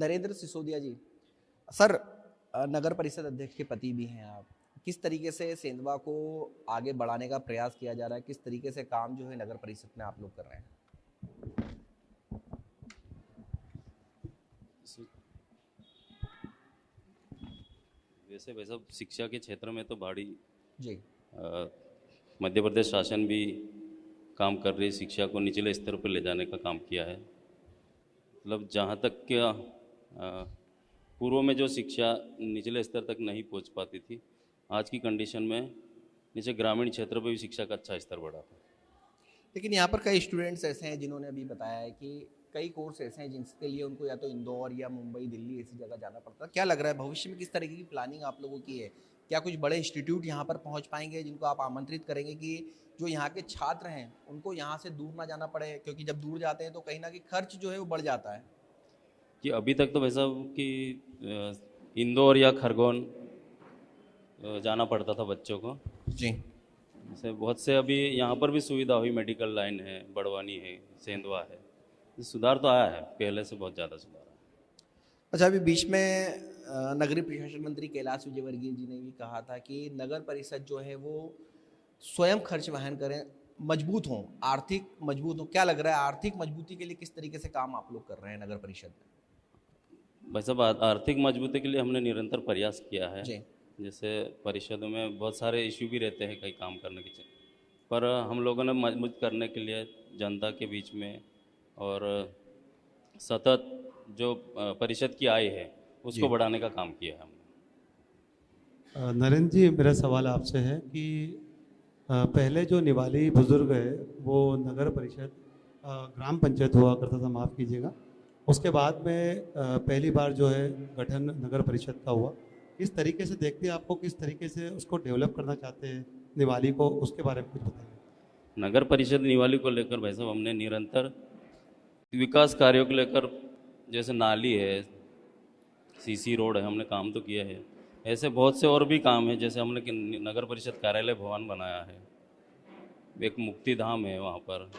नरेंद्र सिसोदिया जी, sir नगर परिषद अध्यक्ष के पति भी हैं आप। किस तरीके से सेंधवा को आगे बढ़ाने का प्रयास किया जा रहा है, किस तरीके से काम जो है नगर परिषद में आप लोग कर रहे हैं? वैसे वैसा शिक्षा के क्षेत्र में तो भारी जी मध्य प्रदेश शासन भी काम कर रही है, शिक्षा को निचले स्तर पर ले जाने का काम किया है। मतलब जहाँ तक क्या पूर्व में जो शिक्षा निचले स्तर तक नहीं पहुँच पाती थी, आज की कंडीशन में नीचे ग्रामीण क्षेत्र पर भी शिक्षा का अच्छा स्तर बढ़ा था। लेकिन यहाँ पर कई स्टूडेंट्स ऐसे हैं जिन्होंने अभी बताया है कि कई कोर्स ऐसे हैं जिनके लिए उनको या तो इंदौर या मुंबई, दिल्ली ऐसी जगह जाना पड़ता है। क्या लग रहा है भविष्य में किस तरीके की प्लानिंग आप लोगों की है? क्या कुछ बड़े इंस्टीट्यूट यहाँ पर पहुँच पाएंगे जिनको आप आमंत्रित करेंगे कि जो यहाँ के छात्र हैं उनको यहाँ से दूर ना जाना पड़े, क्योंकि जब दूर जाते हैं तो कहीं ना कहीं खर्च जो है वो बढ़ जाता है? कि अभी तक तो वैसा कि इंदौर या खरगोन जाना पड़ता था बच्चों को। जी, जैसे बहुत से अभी यहाँ पर भी सुविधा हुई, मेडिकल लाइन है, बड़वानी है, सेंधवा है, सुधार तो आया है, पहले से बहुत ज़्यादा सुधार है। अच्छा, अभी बीच में नगरीय प्रशासन मंत्री कैलाश विजयवर्गीय जी ने भी कहा था कि नगर परिषद जो है वो स्वयं खर्च वहन करें, मजबूत हों, आर्थिक मजबूत हों। क्या लग रहा है आर्थिक मजबूती के लिए किस तरीके से काम आप लोग कर रहे हैं नगर परिषद में? भाई साहब, आर्थिक मजबूती के लिए हमने निरंतर प्रयास किया है। जी, जैसे परिषदों में बहुत सारे इश्यू भी रहते हैं कई काम करने के, पर हम लोगों ने मजबूत करने के लिए जनता के बीच में और सतत जो परिषद की आय है उसको बढ़ाने का काम किया है हमने। नरेंद्र जी, मेरा सवाल आपसे है कि पहले जो निवाली बुजुर्ग है वो नगर परिषद ग्राम पंचायत हुआ करता था, माफ़ कीजिएगा, उसके बाद में पहली बार जो है गठन नगर परिषद का हुआ। किस तरीके से देखते हैं आपको, किस तरीके से उसको डेवलप करना चाहते हैं निवाली को, उसके बारे में कुछ बताइए। नगर परिषद निवाली को लेकर भाई साहब हमने निरंतर विकास कार्यों को लेकर, जैसे नाली है, सीसी रोड है, हमने काम तो किया है। ऐसे बहुत से और भी काम है, जैसे हमने नगर परिषद कार्यालय भवन बनाया है, एक मुक्ति धाम है वहाँ पर।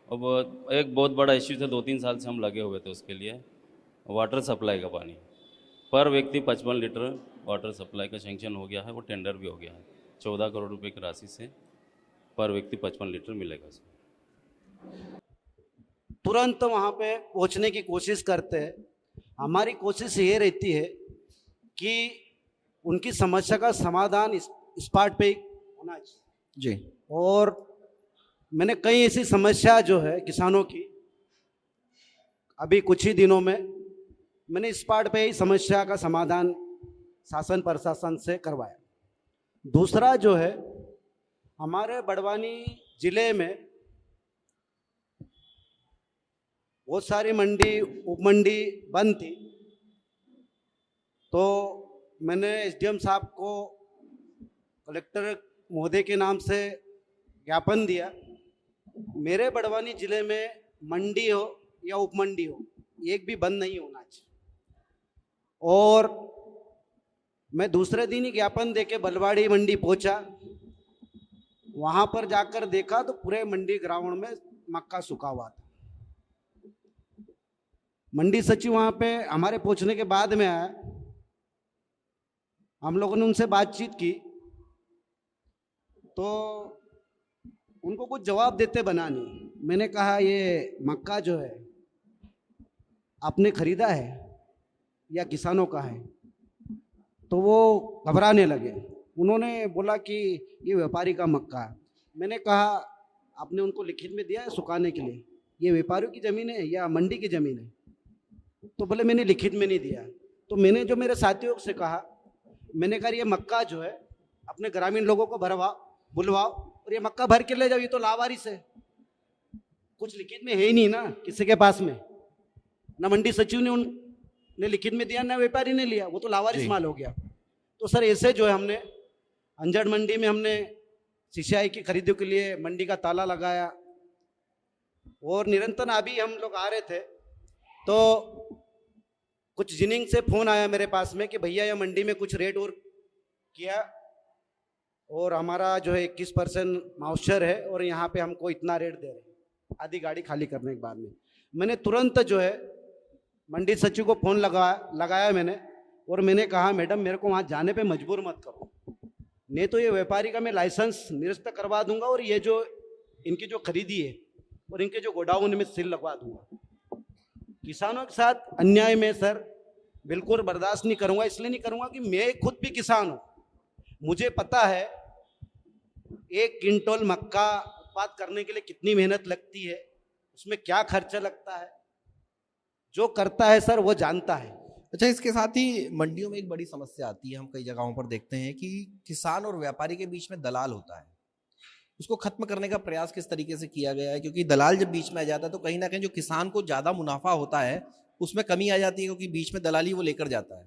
अब एक बहुत बड़ा इश्यू था, 2-3 साल से हम लगे हुए थे उसके लिए, वाटर सप्लाई का पानी पर व्यक्ति 55 लीटर वाटर सप्लाई का सेंक्शन हो गया है, वो टेंडर भी हो गया है। 14 करोड़ रुपए की राशि से पर व्यक्ति 55 लीटर मिलेगा। तुरंत वहाँ पे पहुँचने की कोशिश करते हैं। हमारी कोशिश ये रहती है कि उनकी समस्या का समाधान स्पॉट पे होना चाहिए। जी, और मैंने कई ऐसी समस्या जो है किसानों की, अभी कुछ ही दिनों में मैंने स्पॉट पे ही समस्या का समाधान शासन प्रशासन से करवाया। दूसरा जो है, हमारे बड़वानी जिले में बहुत सारी मंडी, उपमंडी बंद थी, तो मैंने एसडीएम साहब को कलेक्टर महोदय के नाम से ज्ञापन दिया, मेरे बड़वानी जिले में मंडी हो या उपमंडी हो, एक भी बंद नहीं होना चाहिए। और मैं दूसरे दिन ही ज्ञापन देके बलवाड़ी मंडी पहुंचा। वहां पर जाकर देखा तो पूरे मंडी ग्राउंड में मक्का सूखा हुआ था। मंडी सचिव वहां पे हमारे पहुंचने के बाद में आया, हम लोगों ने उनसे बातचीत की तो उनको कुछ जवाब देते बना नहीं। मैंने कहा ये मक्का जो है आपने खरीदा है या किसानों का है? तो वो घबराने लगे। उन्होंने बोला कि ये व्यापारी का मक्का है। मैंने कहा आपने उनको लिखित में दिया है सुखाने के लिए, ये व्यापारियों की ज़मीन है या मंडी की ज़मीन है? तो बोले मैंने लिखित में नहीं दिया। तो मैंने जो मेरे साथियों से कहा, मैंने कहा ये मक्का जो है अपने ग्रामीण लोगों को बुलवाओ और ये मक्का भर के ले जाओ, ये तो लावारिस है, कुछ लिखित में है ही नहीं ना किसी के पास में, ना मंडी सचिव ने लिखित में दिया ना व्यापारी ने लिया, वो तो लावारिस माल हो गया। तो सर ऐसे जो है हमने अंजड़ मंडी में हमने सिंचाई की खरीदी के लिए मंडी का ताला लगाया। और निरंतर अभी हम लोग आ रहे थे तो कुछ जिनिंग से फोन आया मेरे पास में कि भैया ये मंडी में कुछ रेट और किया और हमारा जो है 21% माउचर है और यहाँ पे हमको इतना रेट दे रहे हैं आधी गाड़ी खाली करने के बाद में। मैंने तुरंत जो है मंडी सचिव को फोन लगाया मैंने, और मैंने कहा मैडम मेरे को वहाँ जाने पे मजबूर मत करो, नहीं तो ये व्यापारी का मैं लाइसेंस निरस्त करवा दूंगा और ये जो इनकी जो खरीदी है और इनके जो गोडाउन में सील लगवा दूंगा। किसानों के साथ अन्याय में सर बिल्कुल बर्दाश्त नहीं करूंगा। इसलिए नहीं करूंगा कि मैं खुद भी किसान हूं, मुझे पता है 1 क्विंटल मक्का उत्पाद करने के लिए कितनी मेहनत लगती है, उसमें क्या खर्चा लगता है। जो करता है सर वो जानता है। अच्छा, इसके साथ ही मंडियों में एक बड़ी समस्या आती है, हम कई जगहों पर देखते हैं कि किसान और व्यापारी के बीच में दलाल होता है। उसको खत्म करने का प्रयास किस तरीके से किया गया है? क्योंकि दलाल जब बीच में आ जाता है तो कहीं ना कहीं जो किसान को ज्यादा मुनाफा होता है उसमें कमी आ जाती है, क्योंकि बीच में दलाली वो लेकर जाता है।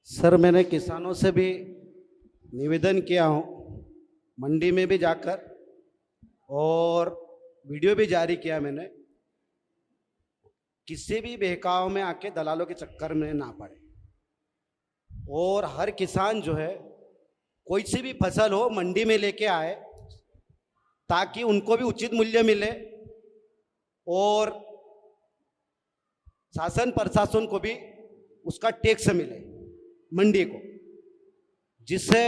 सर मैंने किसानों से भी निवेदन किया हूँ, मंडी में भी जाकर, और वीडियो भी जारी किया मैंने, किसी भी बहकाव में आके दलालों के चक्कर में ना पड़े। और हर किसान जो है कोई सी भी फसल हो मंडी में लेके आए ताकि उनको भी उचित मूल्य मिले और शासन प्रशासन को भी उसका टैक्स मिले मंडी को, जिससे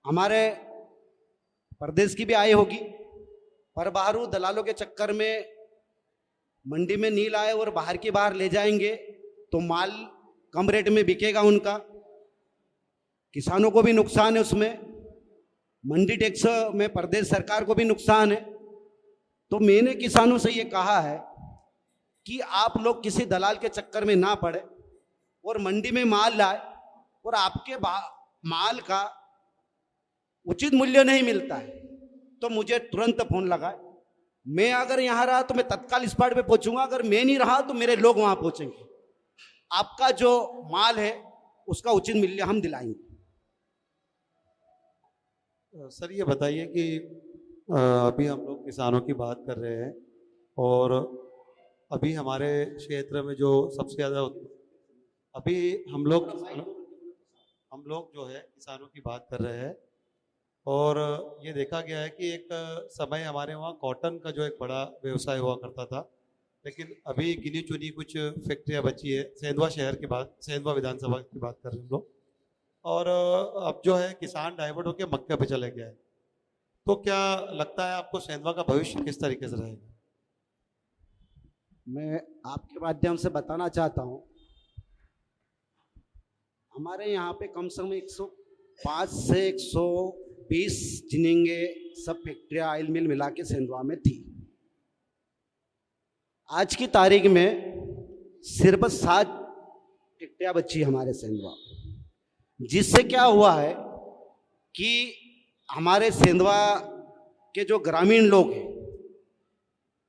हमारे प्रदेश की भी आय होगी। पर बाहरों दलालों के चक्कर में मंडी में नहीं लाए और बाहर की बाहर ले जाएंगे तो माल कम रेट में बिकेगा उनका, किसानों को भी नुकसान है उसमें, मंडी टैक्स में प्रदेश सरकार को भी नुकसान है। तो मैंने किसानों से ये कहा है कि आप लोग किसी दलाल के चक्कर में ना पड़े और मंडी में माल लाए और आपके माल का उचित मूल्य नहीं मिलता है तो मुझे तुरंत फोन लगाए। मैं अगर यहाँ रहा तो मैं तत्काल स्पॉट पे पहुंचूंगा, अगर मैं नहीं रहा तो मेरे लोग वहां पहुंचेंगे। आपका जो माल है उसका उचित मूल्य हम दिलाएंगे। सर ये बताइए कि अभी हम लोग किसानों की बात कर रहे हैं और अभी हमारे क्षेत्र में जो सबसे ज़्यादा अभी हम लोग जो है किसानों की बात कर रहे हैं, और ये देखा गया है कि एक समय हमारे वहाँ कॉटन का जो एक बड़ा व्यवसाय हुआ करता था, लेकिन अभी गिनी चुनी कुछ फैक्ट्रियाँ बची है। सेंधवा शहर की बात, सेंधवा विधानसभा की बात कर रहे हैं हम लोग, और अब जो है किसान डाइवर्ट होकर मक्के पे चले गया है। तो क्या लगता है आपको सेंधवा का भविष्य किस तरीके से रहेगा? मैं आपके माध्यम से बताना चाहता हूं, हमारे यहाँ पे कम से कम 105 से 120 जिनेंगे सब फैक्ट्रियां ऑयल मिल मिला के सेंधवा में थी। आज की तारीख में सिर्फ 7 फैक्ट्रियां बची हमारे सेंधवा, जिससे क्या हुआ है कि हमारे सेंधवा के जो ग्रामीण लोग हैं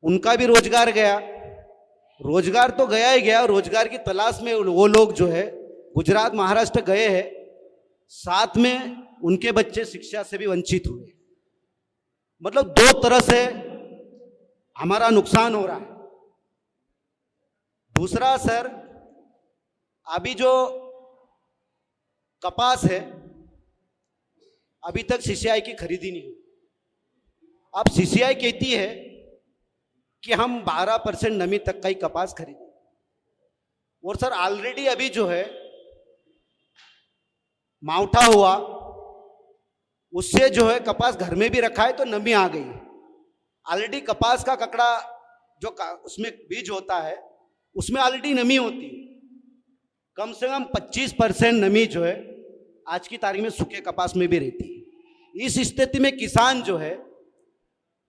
उनका भी रोजगार गया। रोजगार तो गया ही गया, रोजगार की तलाश में वो लोग जो है गुजरात महाराष्ट्र गए हैं, साथ में उनके बच्चे शिक्षा से भी वंचित हुए। मतलब 2 तरह से हमारा नुकसान हो रहा है। दूसरा सर, अभी जो कपास है अभी तक सीसीआई की खरीदी नहीं हुई। अब सीसीआई कहती है कि हम 12% नमी तक का ही कपास खरीदें, और सर ऑलरेडी अभी जो है मावठा हुआ, उससे जो है कपास घर में भी रखा है तो नमी आ गई। ऑलरेडी कपास का ककड़ा जो उसमें बीज होता है उसमें ऑलरेडी नमी होती है। कम से कम 25% नमी जो है आज की तारीख में सूखे कपास में भी रहती है। इस स्थिति में किसान जो है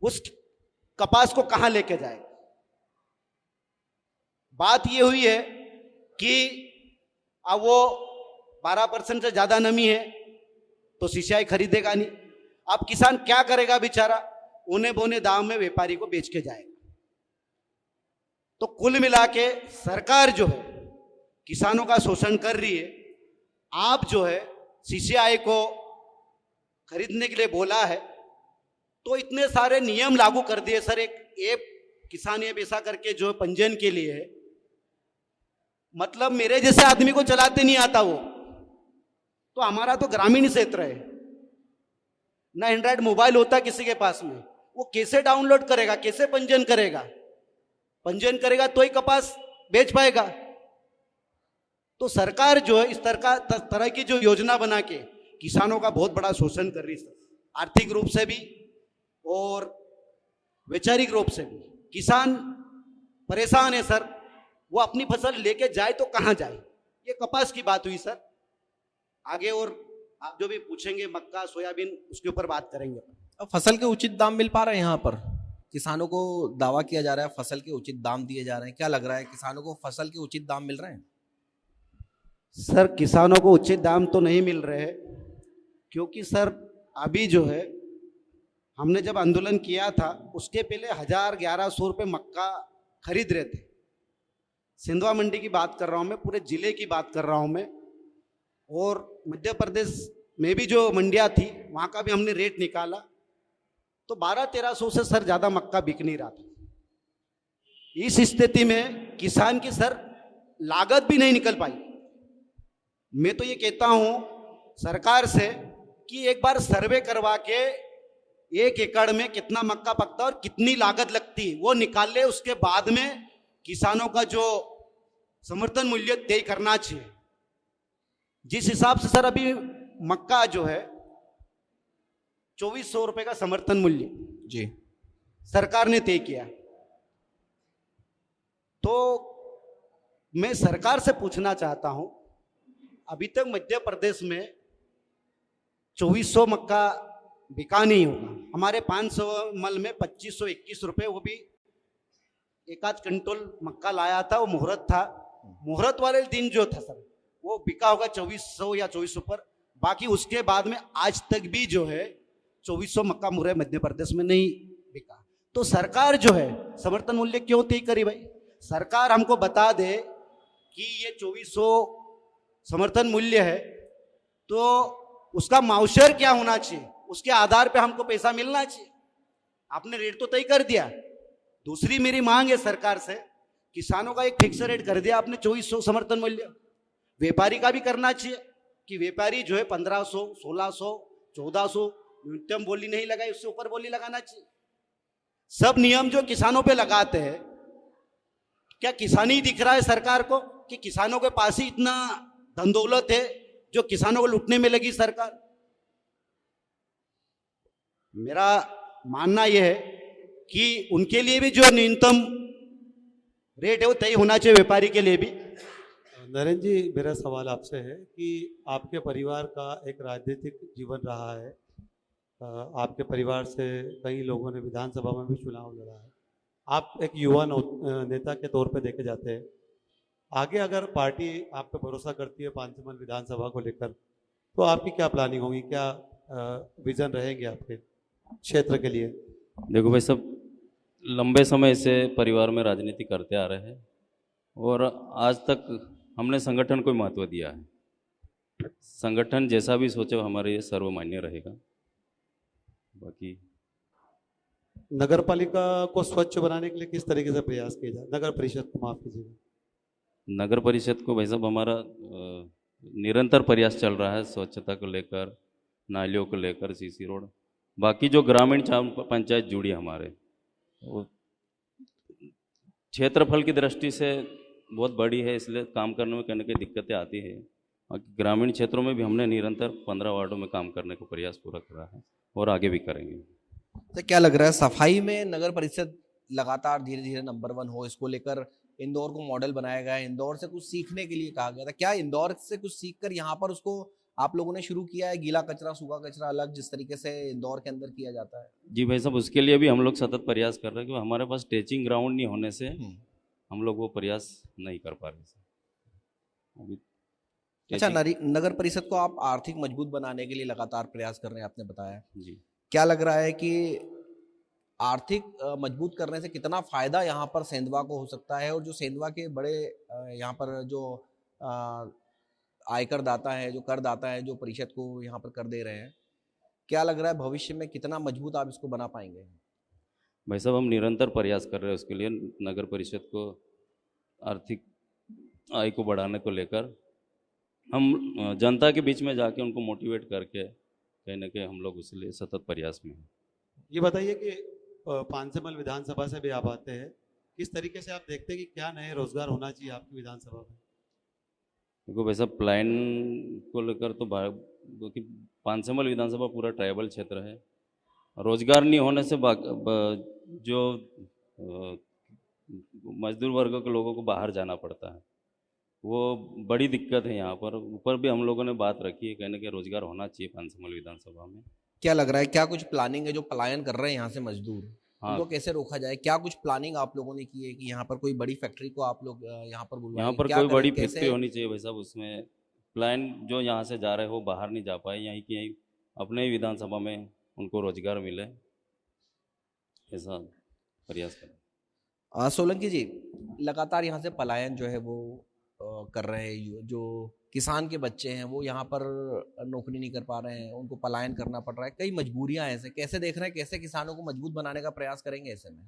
उस कपास को कहां लेके जाएगा? बात ये हुई है कि अब वो 12% से ज्यादा नमी है तो सीसीआई खरीदेगा नहीं। अब किसान क्या करेगा बेचारा? औने बोने दाम में व्यापारी को बेच के जाएगा। तो कुल मिला के सरकार जो है किसानों का शोषण कर रही है। आप जो है सीसीआई को खरीदने के लिए बोला है तो इतने सारे नियम लागू कर दिए सर। एक ऐप किसान ऐप ऐसा करके जो पंजीयन के लिए है, मतलब मेरे जैसे आदमी को चलाते नहीं आता वो, तो हमारा तो ग्रामीण क्षेत्र है ना, एंड्रॉइड मोबाइल होता किसी के पास में, वो कैसे डाउनलोड करेगा, कैसे पंजीयन करेगा? पंजीयन करेगा तो ही कपास बेच पाएगा। तो सरकार जो है इस तरह की जो योजना बना के किसानों का बहुत बड़ा शोषण कर रही है, आर्थिक रूप से भी और वैचारिक रूप से भी। किसान परेशान है सर, वो अपनी फसल लेके जाए तो कहाँ जाए। ये कपास की बात हुई सर, आगे और आप जो भी पूछेंगे मक्का सोयाबीन उसके ऊपर बात करेंगे। अब फसल के उचित दाम मिल पा रहे हैं यहाँ पर? किसानों को दावा किया जा रहा है फसल के उचित दाम दिए जा रहे हैं, क्या लग रहा है किसानों को फसल के उचित दाम मिल रहे हैं? सर किसानों को उचित दाम तो नहीं मिल रहे हैं, क्योंकि सर अभी जो है हमने जब आंदोलन किया था उसके पहले 1000-1100 रुपये मक्का खरीद रहे थे। सिंधवा मंडी की बात कर रहा हूँ मैं, पूरे जिले की बात कर रहा हूँ मैं। और मध्य प्रदेश में भी जो मंडियाँ थी वहाँ का भी हमने रेट निकाला तो 1200-1300 से सर ज़्यादा मक्का बिक नहीं रहा था। इस स्थिति में किसान की सर लागत भी नहीं निकल पाई। मैं तो ये कहता हूँ सरकार से कि एक बार सर्वे करवा के 1 एकड़ में कितना मक्का पकता है और कितनी लागत लगती है वो निकाल ले, उसके बाद में किसानों का जो समर्थन मूल्य तय करना चाहिए। जिस हिसाब से सर अभी मक्का जो है 2400 रुपए का समर्थन मूल्य जी सरकार ने तय किया, तो मैं सरकार से पूछना चाहता हूं अभी तक मध्य प्रदेश में 2400 मक्का बिका नहीं होगा। हमारे 500 मल में 2521 रुपए, वो भी एक आध क्विंटल मक्का लाया था, वो मुहूर्त था। मुहूर्त वाले दिन जो था सर वो बिका होगा 2400 या 2400 पर। बाकी उसके बाद में आज तक भी जो है 2400 मक्का मुहूर्त मध्य प्रदेश में नहीं बिका। तो सरकार जो है समर्थन मूल्य क्यों तय करी भाई? सरकार हमको बता दे कि ये 2400 समर्थन मूल्य है तो उसका माउशर क्या होना चाहिए, उसके आधार पे हमको पैसा मिलना चाहिए। आपने रेट तो तय कर दिया। दूसरी मेरी मांग है सरकार से, किसानों का एक फिक्स रेट कर दिया आपने 2400 समर्थन मूल्य, व्यापारी का भी करना चाहिए कि व्यापारी जो है 1500, 1600, 1400 न्यूनतम बोली नहीं लगाई, उससे ऊपर बोली लगाना चाहिए। सब नियम जो किसानों पे लगाते हैं, क्या किसानी दिख रहा है सरकार को कि किसानों के पास ही इतना धन दौलत है जो किसानों को लूटने में लगी सरकार? मेरा मानना यह है कि उनके लिए भी जो न्यूनतम रेट है वो तय होना चाहिए, व्यापारी के लिए भी। नरेंद्र जी, मेरा सवाल आपसे है कि आपके परिवार का एक राजनीतिक जीवन रहा है, आपके परिवार से कई लोगों ने विधानसभा में भी चुनाव लड़ा है, आप एक युवा नेता के तौर पे देखे जाते हैं। आगे अगर पार्टी आप पे भरोसा करती है पांचमल विधानसभा को लेकर, तो आपकी क्या प्लानिंग होगी, क्या विजन रहेंगे आपके क्षेत्र के लिए? देखो भाई, सब लंबे समय से परिवार में राजनीति करते आ रहे हैं और आज तक हमने संगठन को महत्व दिया है। संगठन जैसा भी सोचे हमारे लिए सर्वमान्य रहेगा। बाकी नगर पालिका को स्वच्छ बनाने के लिए किस तरीके से प्रयास किए जाए? नगर परिषद को माफ कीजिएगा। नगर परिषद को भाई साहब हमारा निरंतर प्रयास चल रहा है, स्वच्छता को लेकर, नालियों को लेकर, सीसी रोड, बाकी जो ग्रामीण पंचायत जुड़ी है हमारे, वो क्षेत्रफल की दृष्टि से बहुत बड़ी है, इसलिए काम करने में कहीं ना कहीं दिक्कतें आती है। ग्रामीण क्षेत्रों में भी हमने निरंतर 15 वार्डों में काम करने का प्रयास पूरा करा है और आगे भी करेंगे। तो क्या लग रहा है सफाई में नगर परिषद लगातार धीरे धीरे नंबर 1 हो, इसको लेकर इंदौर को मॉडल बनाया गया है, इंदौर से कुछ सीखने के लिए कहा गया था, क्या इंदौर से कुछ सीखकर यहाँ पर उसको आप लोगों ने शुरू किया है? गीला कचरा सूखा कचरा अलग, जिस तरीके से इंदौर के अंदर किया जाता है। जी भाई साहब, उसके लिए भी हम लोग सतत प्रयास कर रहे हैं, क्योंकि हमारे पास टेचिंग ग्राउंड नहीं होने से हम लोग वो प्रयास नहीं कर पा रहे अभी। अच्छा, नगर परिषद को आप आर्थिक मजबूत बनाने के लिए लगातार प्रयास कर रहे हैं, आपने बताया जी। क्या लग रहा है कि आर्थिक मजबूत करने से कितना फायदा यहाँ पर सेंधवा को हो सकता है, और जो सेंधवा के बड़े यहाँ पर जो आयकर दाता है, जो कर दाता है, जो परिषद को यहाँ पर कर दे रहे हैं, क्या लग रहा है भविष्य में कितना मजबूत आप इसको बना पाएंगे? भाई साहब, हम निरंतर प्रयास कर रहे हैं उसके लिए। नगर परिषद को आर्थिक आय को बढ़ाने को लेकर हम जनता के बीच में जाके उनको मोटिवेट करके कहीं ना कहीं हम लोग उसके लिए सतत प्रयास में हैं। ये बताइए कि पांचमल विधानसभा से भी आप आते हैं, किस तरीके से आप देखते हैं कि क्या नए रोजगार होना चाहिए आपकी विधानसभा में? देखो वैसा प्लान को लेकर तो क्योंकि पानसेमल विधानसभा पूरा ट्राइबल क्षेत्र है, रोजगार नहीं होने से जो मजदूर वर्ग के लोगों को बाहर जाना पड़ता है, वो बड़ी दिक्कत है यहाँ पर। ऊपर भी हम लोगों ने बात रखी है, कहने के रोजगार होना चाहिए पानसेमल विधानसभा में। क्या लग रहा है, क्या कुछ प्लानिंग है? जो पलायन कर रहे हैं यहाँ से मजदूर, हाँ। उनको कैसे रोका जाए? क्या कुछ प्लानिंग आप लोगों ने की है कि यहाँ पर कोई बड़ी फैक्ट्री को आप लोग यहाँ पर बुलवाएं? यहाँ पर क्या कोई करें? बड़ी कैसे? फैक्ट्री होनी चाहिए भाई साहब। उसमें प्लान जो यहाँ से जा रहे हैं वो बाहर नहीं जा पाए, यहीं की यहीं अपने ही विधानसभा में उनको रोजगार मिले, ऐसा प्रयास करें। सोलंकी जी, लगातार यहाँ से पलायन जो है वो कर रहे हैं। जो किसान के बच्चे हैं वो यहाँ पर नौकरी नहीं कर पा रहे हैं, उनको पलायन करना पड़ रहा है। कई मजबूरियां ऐसे, कैसे देख रहे हैं, कैसे किसानों को मजबूत बनाने का प्रयास करेंगे? ऐसे में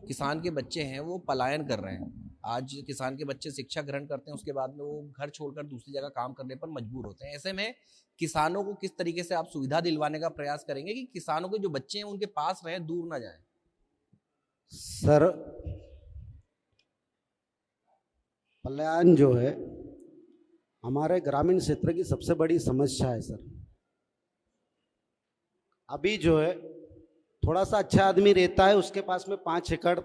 किसान के बच्चे हैं वो पलायन कर रहे हैं। आज किसान के बच्चे शिक्षा ग्रहण करते हैं, उसके बाद में वो घर छोड़कर दूसरी जगह काम करने पर मजबूर होते हैं। ऐसे में किसानों को किस तरीके से आप सुविधा दिलवाने का प्रयास करेंगे कि किसानों के जो बच्चे हैं उनके पास रहे, दूर ना जाए? सर, पलायन जो है हमारे ग्रामीण क्षेत्र की सबसे बड़ी समस्या है सर। अभी जो है थोड़ा सा अच्छा आदमी रहता है, उसके पास में 5 एकड़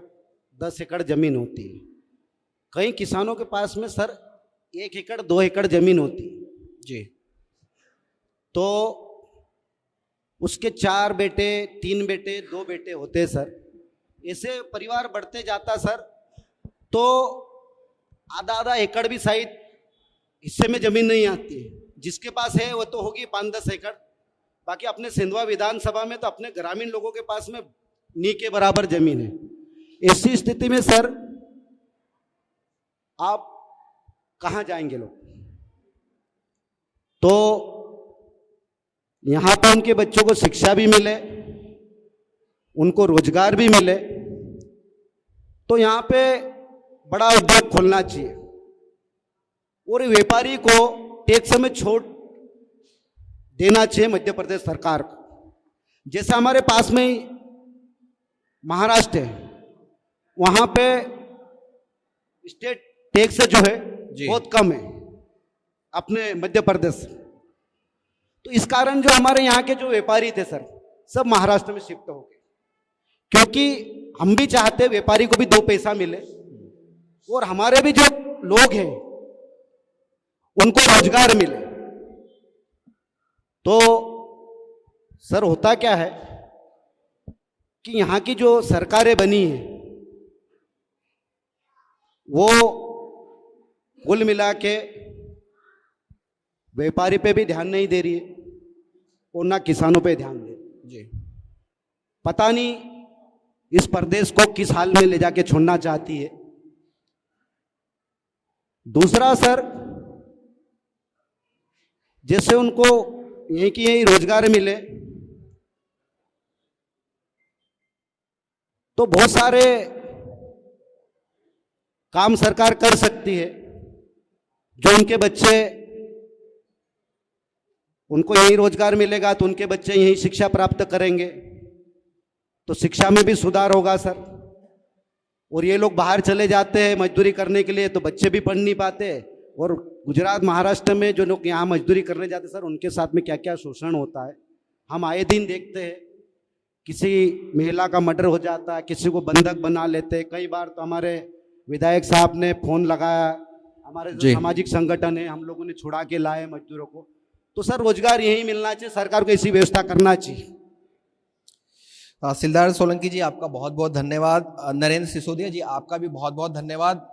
10 एकड़ जमीन होती है। कई किसानों के पास में सर 1 एकड़ 2 एकड़ जमीन होती है जी। तो उसके 4 बेटे 3 बेटे 2 बेटे होते हैं सर। ऐसे परिवार बढ़ते जाता सर, तो आधा आधा एकड़ भी शायद हिस्से में जमीन नहीं आती है। जिसके पास है वो तो होगी 5-10 एकड़। बाकी अपने सिंधवा विधानसभा में तो अपने ग्रामीण लोगों के पास में नी के बराबर जमीन है। ऐसी स्थिति में सर आप कहाँ जाएंगे लोग? तो यहाँ पर उनके बच्चों को शिक्षा भी मिले, उनको रोजगार भी मिले, तो यहाँ पे बड़ा उद्योग खोलना चाहिए और व्यापारी को टैक्स में छूट देना चाहिए मध्य प्रदेश सरकार को। जैसे हमारे पास में ही महाराष्ट्र है, वहाँ पे स्टेट टैक्स जो है बहुत कम है अपने मध्य प्रदेश से। तो इस कारण जो हमारे यहाँ के जो व्यापारी थे सर, सब महाराष्ट्र में शिफ्ट हो गए, क्योंकि हम भी चाहते व्यापारी को भी 2 पैसा मिले और हमारे भी जो लोग हैं उनको रोजगार मिले। तो सर होता क्या है कि यहाँ की जो सरकारें बनी हैं वो कुल मिला के व्यापारी पे भी ध्यान नहीं दे रही है और ना किसानों पे ध्यान दे रही है। पता नहीं इस प्रदेश को किस हाल में ले जाके छोड़ना चाहती है। दूसरा सर, जैसे उनको यहीं की यहीं रोजगार मिले तो बहुत सारे काम सरकार कर सकती है। जो उनके बच्चे, उनको यहीं रोजगार मिलेगा तो उनके बच्चे यहीं शिक्षा प्राप्त करेंगे, तो शिक्षा में भी सुधार होगा सर। और ये लोग बाहर चले जाते हैं मजदूरी करने के लिए, तो बच्चे भी पढ़ नहीं पाते। और गुजरात महाराष्ट्र में जो लोग यहाँ मजदूरी करने जाते सर, उनके साथ में क्या क्या शोषण होता है हम आए दिन देखते हैं। किसी महिला का मर्डर हो जाता है, किसी को बंधक बना लेते हैं। कई बार तो हमारे विधायक साहब ने फोन लगाया, हमारे जो सामाजिक संगठन है, हम लोगों ने छुड़ा के लाए मजदूरों को। तो सर रोजगार यही मिलना चाहिए, सरकार को ऐसी व्यवस्था करना चाहिए। सिद्धार्थ सोलंकी जी, आपका बहुत बहुत धन्यवाद। नरेंद्र सिसोदिया जी, आपका भी बहुत बहुत धन्यवाद।